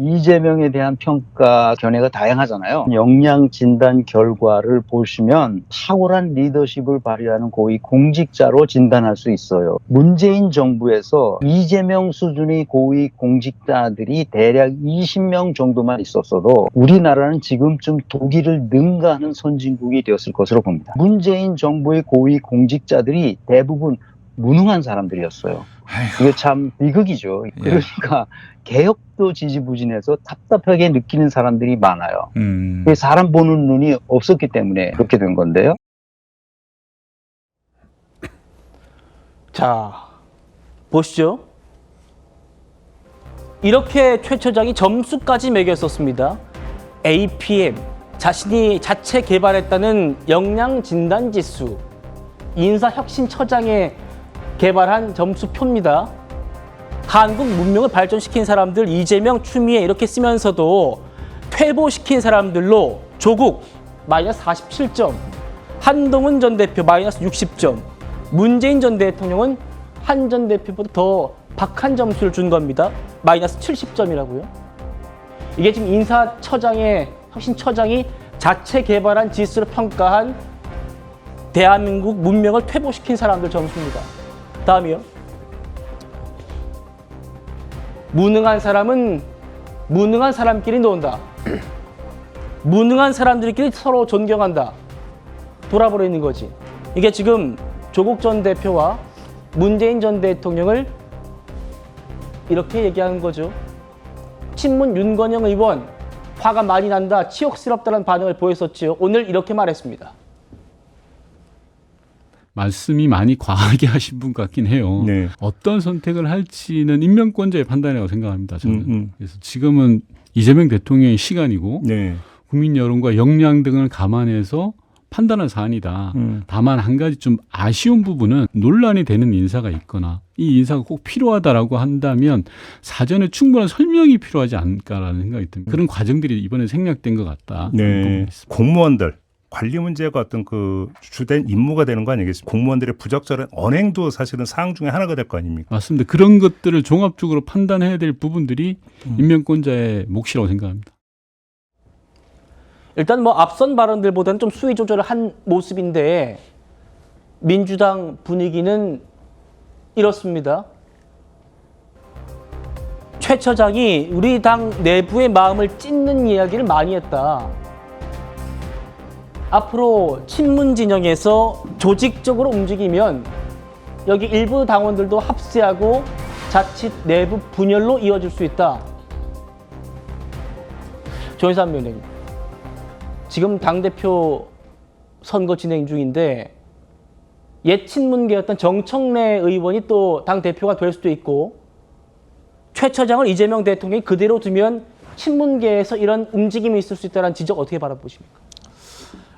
이재명에 대한 평가 견해가 다양하잖아요. 역량 진단 결과를 보시면 탁월한 리더십을 발휘하는 고위 공직자로 진단할 수 있어요. 문재인 정부에서 이재명 수준의 고위 공직자들이 대략 20명 정도만 있었어도 우리나라는 지금쯤 독일을 능가하는 선진국이 되었을 것으로 봅니다. 문재인 정부의 고위 공직자들이 대부분 무능한 사람들이었어요. 이게 참 비극이죠. 그러니까 개혁도 지지부진해서 답답하게 느끼는 사람들이 많아요. 사람 보는 눈이 없었기 때문에 그렇게 된 건데요. 자, 보시죠. 이렇게 최 처장이 점수까지 매겼었습니다. APM, 자신이 자체 개발했다는 역량 진단 지수, 인사혁신처장에 개발한 점수표입니다. 한국 문명을 발전시킨 사람들 이재명, 추미애 이렇게 쓰면서도 퇴보시킨 사람들로 조국 마이너스 47점, 한동훈 전 대표 마이너스 60점, 문재인 전 대통령은 한 전 대표보다 더 박한 점수를 준 겁니다. 마이너스 70점이라고요. 이게 지금 혁신처장이 자체 개발한 지수를 평가한 대한민국 문명을 퇴보시킨 사람들 점수입니다. 다음이요. 무능한 사람은 무능한 사람끼리 논다. 무능한 사람들끼리 서로 존경한다. 돌아버리는 거지. 이게 지금 조국 전 대표와 문재인 전 대통령을 이렇게 얘기하는 거죠. 친문 윤건영 의원 화가 많이 난다, 치욕스럽다는 반응을 보였었지요. 오늘 이렇게 말했습니다. 말씀이 많이 과하게 하신 분 같긴 해요. 네. 어떤 선택을 할지는 인명권자의 판단이라고 생각합니다. 저는. 그래서 지금은 이재명 대통령의 시간이고 네. 국민 여론과 역량 등을 감안해서 판단할 사안이다. 다만 한 가지 좀 아쉬운 부분은 논란이 되는 인사가 있거나 이 인사가 꼭 필요하다라고 한다면 사전에 충분한 설명이 필요하지 않을까라는 생각이 듭니다. 그런 과정들이 이번에 생략된 것 같다. 네. 공무원들 관리 문제가 어떤 그 주된 임무가 되는 거 아니겠습니까? 공무원들의 부적절한 언행도 사실은 사항 중에 하나가 될 거 아닙니까? 맞습니다. 그런 것들을 종합적으로 판단해야 될 부분들이 인명권자의 몫이라고 생각합니다. 일단 뭐 앞선 발언들보다는 좀 수위 조절을 한 모습인데 민주당 분위기는 이렇습니다. 최 처장이 우리 당 내부의 마음을 찢는 이야기를 많이 했다. 앞으로 친문 진영에서 조직적으로 움직이면 여기 일부 당원들도 합세하고 자칫 내부 분열로 이어질 수 있다. 조인삼 위원장님, 지금 당대표 선거 진행 중인데 옛 친문계였던 정청래 의원이 또 당대표가 될 수도 있고 최 처장을 이재명 대통령이 그대로 두면 친문계에서 이런 움직임이 있을 수 있다는 지적 어떻게 바라보십니까?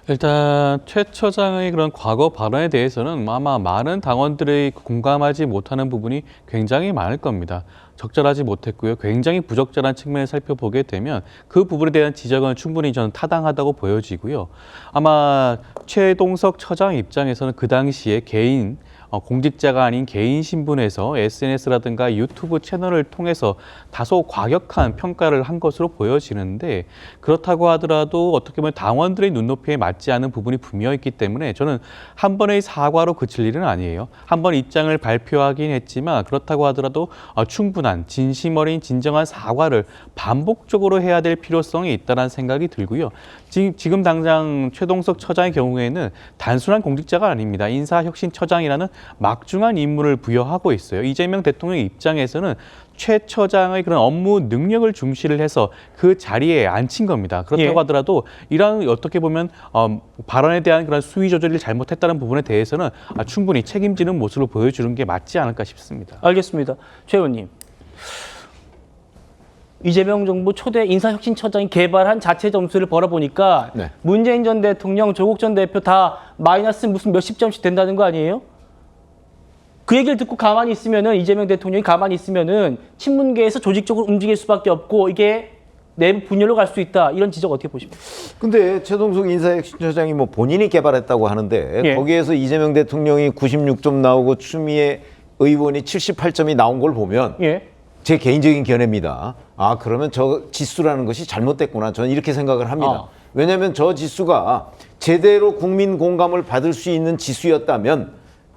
일단 최 처장의 그런 과거 발언에 대해서는 아마 많은 당원들이 공감하지 못하는 부분이 굉장히 많을 겁니다. 적절하지 못했고요. 굉장히 부적절한 측면을 살펴보게 되면 그 부분에 대한 지적은 충분히 저는 타당하다고 보여지고요. 아마 최동석 처장 입장에서는 그 당시에 개인 공직자가 아닌 개인 신분에서 SNS라든가 유튜브 채널을 통해서 다소 과격한 평가를 한 것으로 보여지는데 그렇다고 하더라도 어떻게 보면 당원들의 눈높이에 맞지 않은 부분이 분명히 있기 때문에 저는 한 번의 사과로 그칠 일은 아니에요. 한 번 입장을 발표하긴 했지만 그렇다고 하더라도 충분한 진심 어린 진정한 사과를 반복적으로 해야 될 필요성이 있다는 생각이 들고요. 지금 당장 최동석 처장의 경우에는 단순한 공직자가 아닙니다. 인사혁신처장이라는 막중한 임무를 부여하고 있어요. 이재명 대통령 입장에서는 최 처장의 그런 업무 능력을 중시를 해서 그 자리에 앉힌 겁니다. 그렇다고 하더라도 이런 어떻게 보면 발언에 대한 그런 수위 조절을 잘못했다는 부분에 대해서는 충분히 책임지는 모습을 보여주는 게 맞지 않을까 싶습니다. 알겠습니다. 최 의원님. 이재명 정부 초대 인사혁신처장이 개발한 자체 점수를 벌어보니까 네. 문재인 전 대통령, 조국 전 대표 다 마이너스 무슨 몇십 점씩 된다는 거 아니에요? 그 얘기를 듣고 가만히 있으면은 이재명 대통령이 가만히 있으면은 친문계에서 조직적으로 움직일 수밖에 없고 이게 내부 분열로 갈 수 있다. 이런 지적 어떻게 보십니까? 근데 최동석 인사혁신처장이 뭐 본인이 개발했다고 하는데 예. 거기에서 이재명 대통령이 96점 나오고 추미애 의원이 78점이 나온 걸 보면 예. 제 개인적인 견해입니다. 아, 그러면 저 지수라는 것이 잘못됐구나. 저는 이렇게 생각을 합니다. 왜냐하면 저 지수가 제대로 국민 공감을 받을 수 있는 지수였다면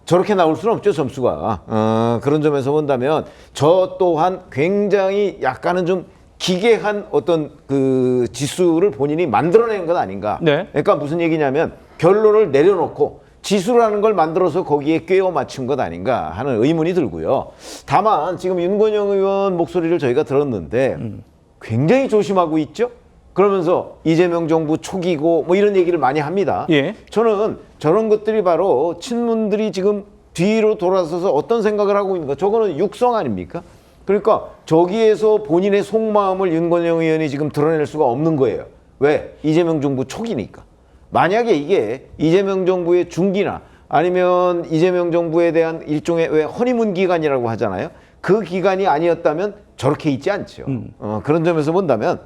저렇게 나올 수는 없죠, 점수가. 그런 점에서 본다면 저 또한 굉장히 약간은 좀 기괴한 어떤 그 지수를 본인이 만들어낸 것 아닌가. 네. 그러니까 무슨 얘기냐면 결론을 내려놓고 지수라는 걸 만들어서 거기에 꿰어 맞춘 것 아닌가 하는 의문이 들고요. 다만 지금 윤건영 의원 목소리를 저희가 들었는데 굉장히 조심하고 있죠. 그러면서 이재명 정부 초기고 뭐 이런 얘기를 많이 합니다. 예. 저는 저런 것들이 바로 친문들이 지금 뒤로 돌아서서 어떤 생각을 하고 있는가. 저거는 육성 아닙니까? 그러니까 저기에서 본인의 속마음을 윤건영 의원이 지금 드러낼 수가 없는 거예요. 왜? 이재명 정부 초기니까. 만약에 이게 이재명 정부의 중기나 아니면 이재명 정부에 대한 일종의 왜 허니문 기간이라고 하잖아요. 그 기간이 아니었다면 저렇게 있지 않죠. 그런 점에서 본다면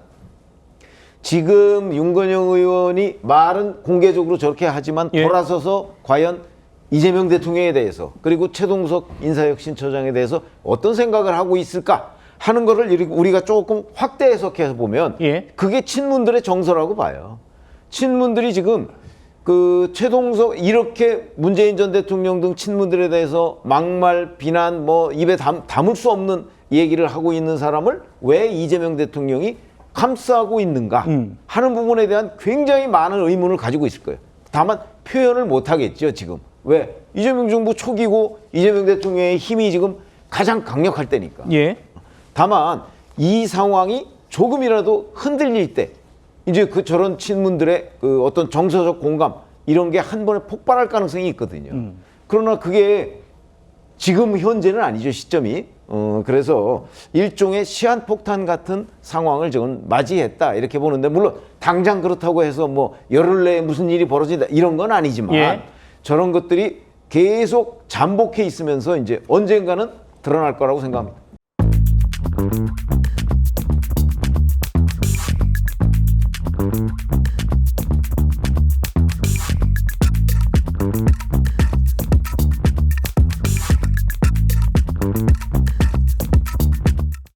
지금 윤건영 의원이 말은 공개적으로 저렇게 하지만 예. 돌아서서 과연 이재명 대통령에 대해서 그리고 최동석 인사혁신처장에 대해서 어떤 생각을 하고 있을까 하는 거를 우리가 조금 확대 해석해서 보면 예. 그게 친문들의 정서라고 봐요. 친문들이 지금 그 최동석 이렇게 문재인 전 대통령 등 친문들에 대해서 막말, 비난 뭐 입에 담을 수 없는 얘기를 하고 있는 사람을 왜 이재명 대통령이 감싸고 있는가 하는 부분에 대한 굉장히 많은 의문을 가지고 있을 거예요. 다만 표현을 못 하겠죠, 지금. 왜? 이재명 정부 초기고 이재명 대통령의 힘이 지금 가장 강력할 때니까. 예. 다만 이 상황이 조금이라도 흔들릴 때 이제 그 저런 친문들의 그 어떤 정서적 공감 이런 게 한 번에 폭발할 가능성이 있거든요. 그러나 그게 지금 현재는 아니죠, 시점이. 그래서 일종의 시한폭탄 같은 상황을 지금 맞이했다 이렇게 보는데 물론 당장 그렇다고 해서 뭐 열흘 내에 무슨 일이 벌어진다 이런 건 아니지만 예. 저런 것들이 계속 잠복해 있으면서 이제 언젠가는 드러날 거라고 생각합니다.